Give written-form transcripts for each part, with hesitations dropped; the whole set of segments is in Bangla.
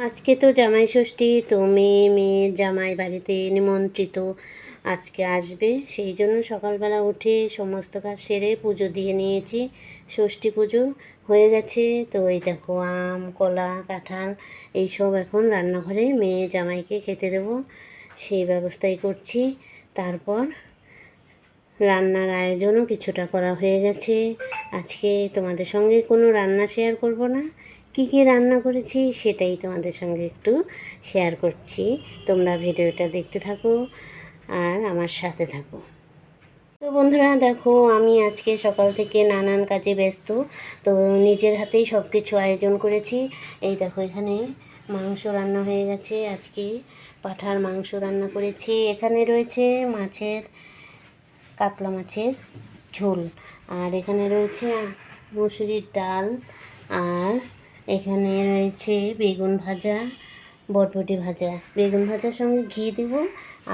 আজকে তো জামাই ষষ্ঠী, তো মেয়ের জামাই বাড়িতে নিমন্ত্রিত আজকে আসবে, সেই জন্য সকালবেলা উঠে সমস্ত কাজ সেরে পুজো দিয়ে নিয়েছি। ষষ্ঠী পুজো হয়ে গেছে। তো এই দেখো আম, কলা, কাঁঠাল এইসব এখন রান্নাঘরে মেয়ে জামাইকে খেতে দেবো, সেই ব্যবস্থাই করছি। তারপর রান্নার আয়োজনও কিছুটা করা হয়ে গেছে। আজকে তোমাদের সঙ্গে কোনো রান্না শেয়ার করব না, কী কী রান্না করেছি সেটাই তোমাদের সঙ্গে একটু শেয়ার করছি। তোমরা ভিডিওটা দেখতে থাকো আর আমার সাথে থাকো। তো বন্ধুরা দেখো, আমি আজকে সকাল থেকে নানান কাজে ব্যস্ত। তো নিজের হাতেই সব কিছু আয়োজন করেছি। এই দেখো এখানে মাংস রান্না হয়ে গেছে। আজকে পাঁঠার মাংস রান্না করেছি। এখানে রয়েছে কাতলা মাছের ঝোল, আর এখানে রয়েছে মুসুরির ডাল, আর এখানে রয়েছে বেগুন ভাজা, বটবটি ভাজা, বেগুন ভাজার সঙ্গে ঘি দেব,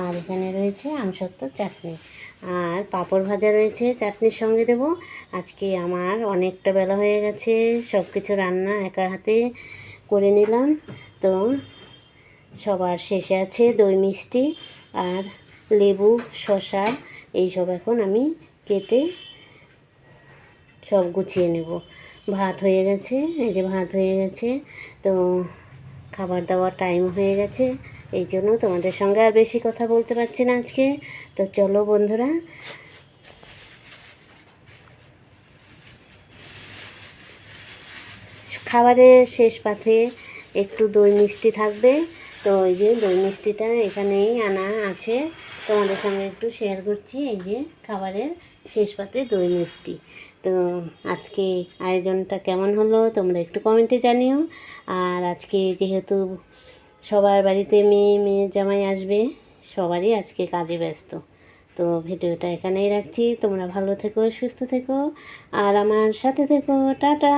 আর এখানে রয়েছে আমসত্ত্বর চাটনি, আর পাঁপড় ভাজা রয়েছে চাটনির সঙ্গে দেব। আজকে আমার অনেকটা বেলা হয়ে গেছে, সব কিছু রান্না একা হাতে করে নিলাম। তো সবার শেষে আছে দই মিষ্টি আর লেবু, শসা এইসব এখন আমি কেটে সব গুছিয়ে নেব। ভাত হয়ে গেছে, এই যে ভাত হয়ে গেছে। তো খাবার দাবার টাইম হয়ে গেছে, এই জন্য তোমাদের সঙ্গে আর বেশি কথা বলতে পারছি না আজকে। তো চলো বন্ধুরা, খাবারের শেষ পাতে একটু দই মিষ্টি থাকবে। তো এই যে দই মিষ্টিটা এখানেই আনা আছে, তোমাদের সঙ্গে একটু শেয়ার করছি। এই যে খাবারের শেষ পাতে দই মিষ্টি। তো আজকে আয়োজনটা কেমন হলো তোমরা একটু কমেন্টে জানিও। আর আজকে যেহেতু সবার বাড়িতে মেয়ের জামাই আসবে, সবারই আজকে কাজে ব্যস্ত। তো ভিডিওটা এখানেই রাখছি। তোমরা ভালো থেকো, সুস্থ থেকো, আর আমার সাথে থেকো। টাটা।